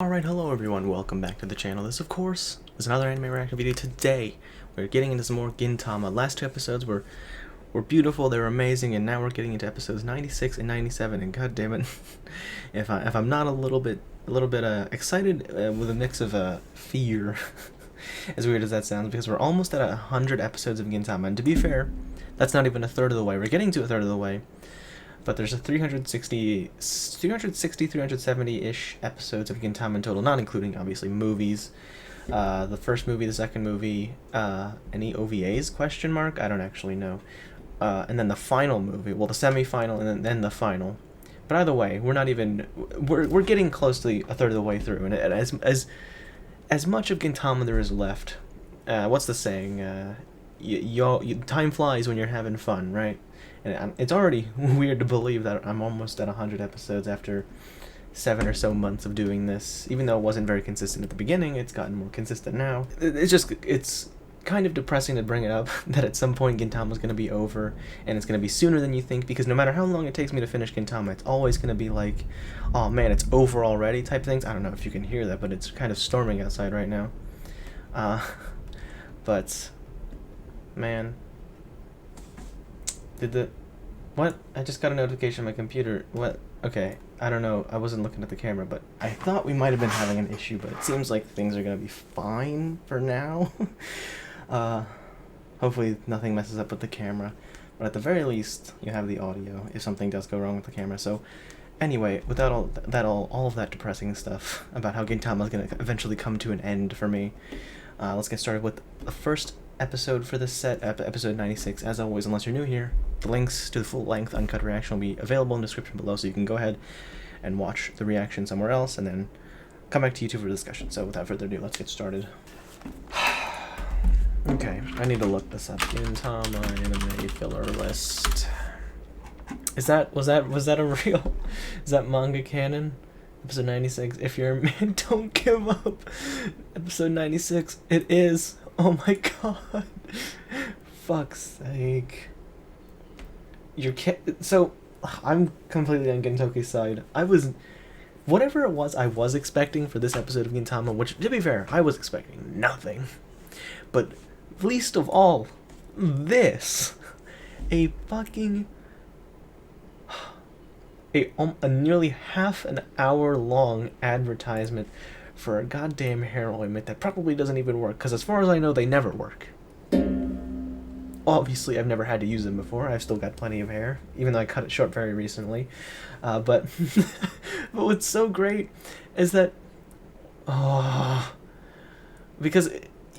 Alright, hello everyone, welcome back to the channel. This, of course, is another anime reaction video. Today, we're getting into some more Gintama. Last two episodes were beautiful, they were amazing, and now we're getting into episodes 96 and 97, and god damn it, if I'm not a little bit excited with a mix of fear, as weird as that sounds, because we're almost at 100 episodes of Gintama, and to be fair, that's not even a third of the way. We're getting to a third of the way. But there's a 370-ish episodes of Gintama in total, not including, obviously, movies. The first movie, the second movie, any OVAs, question mark? I don't actually know. And then the final movie, well, the semi-final and then the final. But either way, we're not even, we're getting close to a third of the way through. And as much of Gintama there is left, what's the saying? Time flies when you're having fun, right? And it's already weird to believe that I'm almost at 100 episodes after 7 or so months of doing this. Even though it wasn't very consistent at the beginning, it's gotten more consistent now. It's kind of depressing to bring it up that at some point Gintama's going to be over, and it's going to be sooner than you think, because no matter how long it takes me to finish Gintama, it's always going to be like, oh man, it's over already type things. I don't know if you can hear that, but it's kind of storming outside right now. But, man... What? I just got a notification on my computer. What? Okay, I don't know. I wasn't looking at the camera, but I thought we might have been having an issue, but it seems like things are gonna be fine for now. Hopefully nothing messes up with the camera, but at the very least, you have the audio if something does go wrong with the camera. So, anyway, without all of that depressing stuff about how Gintama is gonna eventually come to an end for me, let's get started with the first episode for this set, episode 96. As always, unless you're new here, the links to the full-length uncut reaction will be available in the description below, so you can go ahead and watch the reaction somewhere else and then come back to YouTube for discussion. So without further ado, let's get started. Okay, I need to look this up. Gintama anime filler list. Was that a real? Is that manga canon? Episode 96. If you're a man, don't give up. Episode 96. It is. Oh my god. Fuck's sake. So, I'm completely on Gintoki's side. Whatever it was I was expecting for this episode of Gintama, which, to be fair, I was expecting nothing. But, least of all, this. A nearly half an hour long advertisement for a goddamn hair ointment that probably doesn't even work, because as far as I know, they never work. Obviously, I've never had to use them before. I've still got plenty of hair, even though I cut it short very recently. But, but what's so great is that, because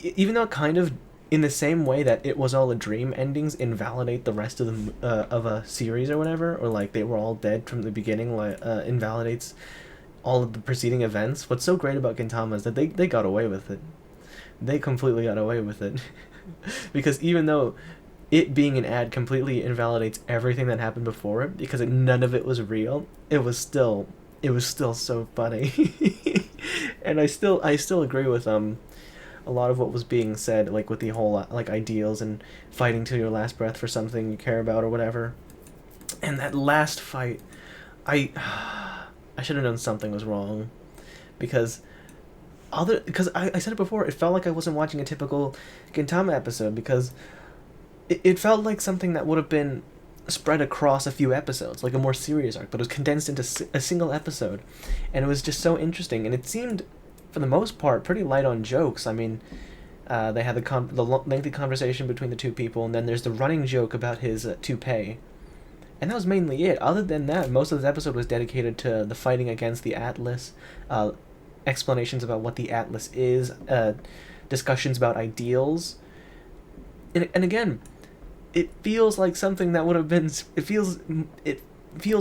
even though kind of in the same way that it was all a dream, endings invalidate the rest of a series or whatever, or like they were all dead from the beginning, like invalidates all of the preceding events. What's so great about Gintama is that they got away with it. They completely got away with it. Because even though it being an ad completely invalidates everything that happened before it, because none of it was real, it was still so funny. And I still agree with a lot of what was being said, like with the whole like ideals and fighting till your last breath for something you care about or whatever. And that last fight, I should have known something was wrong, because I said it before, it felt like I wasn't watching a typical Gintama episode, because it felt like something that would have been spread across a few episodes, like a more serious arc, but it was condensed into a single episode, and it was just so interesting, and it seemed, for the most part, pretty light on jokes. I mean, they had the lengthy conversation between the two people, and then there's the running joke about his toupee. And that was mainly it. Other than that, most of this episode was dedicated to the fighting against the Atlas, explanations about what the Atlas is, discussions about ideals. And again, it feels like something that would have been... It feels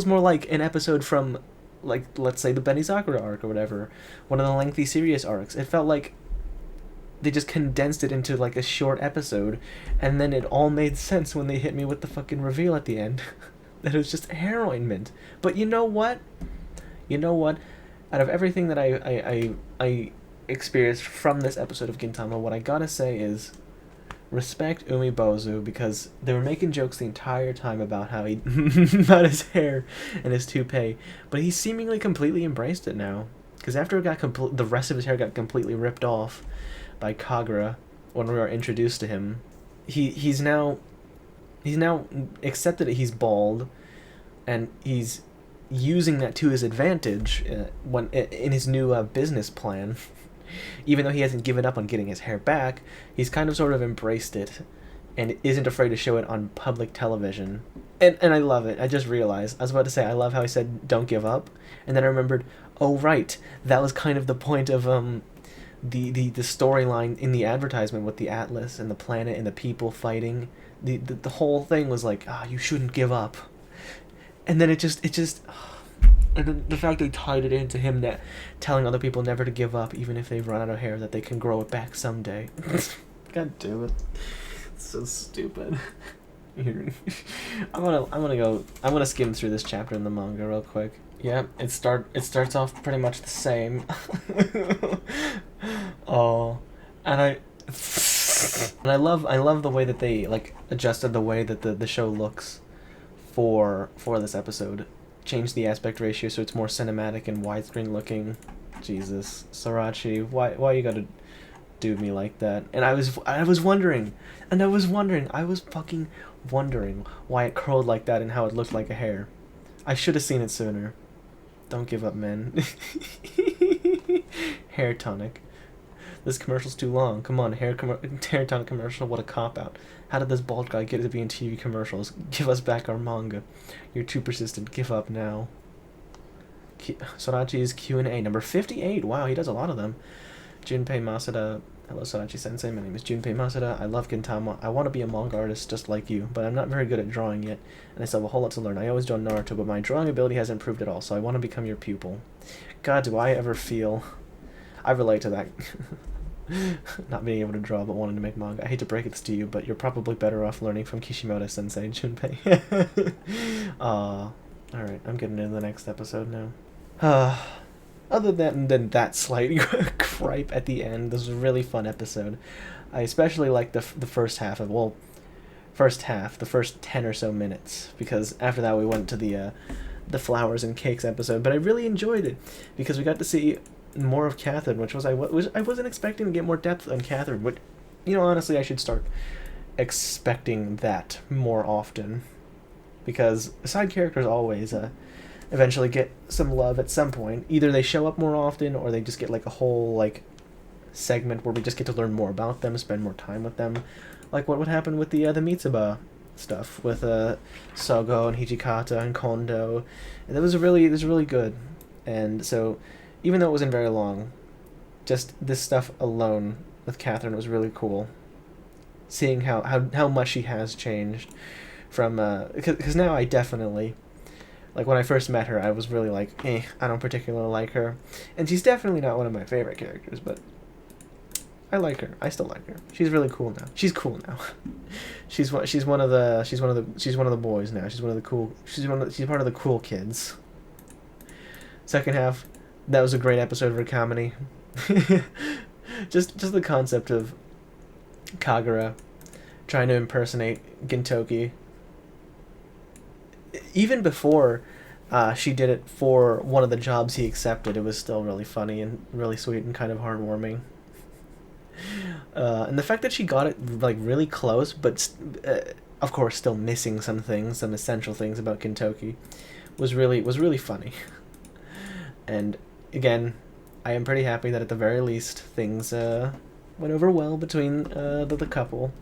more like an episode from, like, let's say the Benny Sakura arc or whatever. One of the lengthy serious arcs. It felt like they just condensed it into, like, a short episode, and then it all made sense when they hit me with the fucking reveal at the end. That it was just hair ointment. But you know what? Out of everything that I experienced from this episode of Gintama, what I gotta say is respect Umibozu, because they were making jokes the entire time about how about his hair and his toupee, but he seemingly completely embraced it now. because after it got the rest of his hair got completely ripped off by Kagura when we were introduced to him, he's now accepted that he's bald, and he's using that to his advantage when in his new business plan. Even though he hasn't given up on getting his hair back, he's kind of sort of embraced it and isn't afraid to show it on public television. And I love it. I just realized, I was about to say, I love how he said, don't give up. And then I remembered, oh, right, that was kind of the point of the storyline in the advertisement with the Atlas and the planet and the people fighting. The whole thing was like, you shouldn't give up. And then it just and the fact they tied it into him telling other people never to give up, even if they've run out of hair, that they can grow it back someday. God damn it. It's so stupid. I'm gonna skim through this chapter in the manga real quick. Yeah, it starts off pretty much the same. Oh, and I love the way that they like adjusted the way that the show looks for this episode. Changed the aspect ratio so it's more cinematic and widescreen looking. Jesus, Sorachi, why you gotta do me like that? And I was fucking wondering why it curled like that and how it looked like a hair. I should have seen it sooner. Don't give up, men. Hair tonic. This commercial's too long. Come on, hair tonic commercial. What a cop out. How did this bald guy get to be in TV commercials? Give us back our manga. You're too persistent. Give up now. Sorachi's Q&A number 58. Wow, he does a lot of them. Junpei Masuda. Hello, Sorachi-sensei. My name is Junpei Masuda. I love Gintama. I want to be a manga artist just like you, but I'm not very good at drawing yet, and I still have a whole lot to learn. I always draw Naruto, but my drawing ability hasn't improved at all, so I want to become your pupil. God, do I ever feel... I relate to that. Not being able to draw, but wanting to make manga. I hate to break this to you, but you're probably better off learning from Kishimoto-sensei, Junpei. Alright, I'm getting into the next episode now. Other than that slight gripe at the end, this was a really fun episode. I especially liked the first half of, the first 10 or so minutes, because after that we went to the flowers and cakes episode, but I really enjoyed it, because we got to see more of Catherine, which I wasn't expecting to get more depth on Catherine, but, honestly, I should start expecting that more often, because side characters always, eventually get some love at some point. Either they show up more often, or they just get like a whole like segment where we just get to learn more about them, spend more time with them, like what would happen with the Mitsuba stuff with Sogo and Hijikata and Kondo. And it was really good. And so even though it wasn't very long, just this stuff alone with Catherine was really cool. Seeing how much she has changed from because now I definitely, like, when I first met her, I was really like, I don't particularly like her. And she's definitely not one of my favorite characters, but I like her. I still like her. She's really cool now. She's cool now. she's one of the boys now. She's part of the cool kids. Second half, that was a great episode of her comedy. just the concept of Kagura trying to impersonate Gintoki. Even before she did it for one of the jobs he accepted, it was still really funny and really sweet and kind of heartwarming. And the fact that she got it like really close, but of course still missing some essential things about Gintoki, was really funny. And again, I am pretty happy that at the very least things went over well between the couple.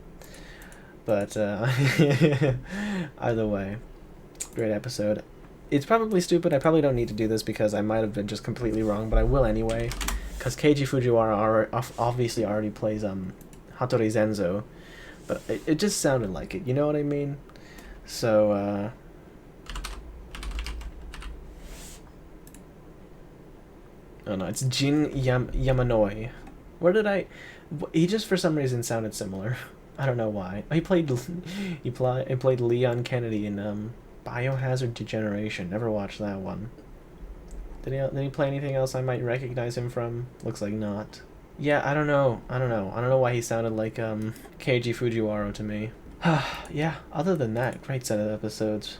But either way, great episode. It's probably stupid. I probably don't need to do this because I might have been just completely wrong, but I will anyway. Because Keiji Fujiwara obviously already plays Hattori Zenzo, but it just sounded like it. You know what I mean? So oh no, it's Jin Yamanoi. He just for some reason sounded similar. I don't know why. He played Leon Kennedy in Biohazard Degeneration. Never watched that one. Did he play anything else I might recognize him from? Looks like not. Yeah, I don't know why he sounded like Keiji Fujiwara to me. Yeah, other than that, great set of episodes.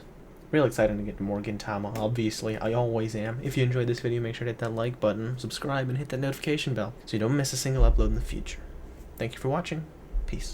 Real excited to get more Gintama, obviously. I always am. If you enjoyed this video, make sure to hit that like button, subscribe, and hit that notification bell so you don't miss a single upload in the future. Thank you for watching. Peace.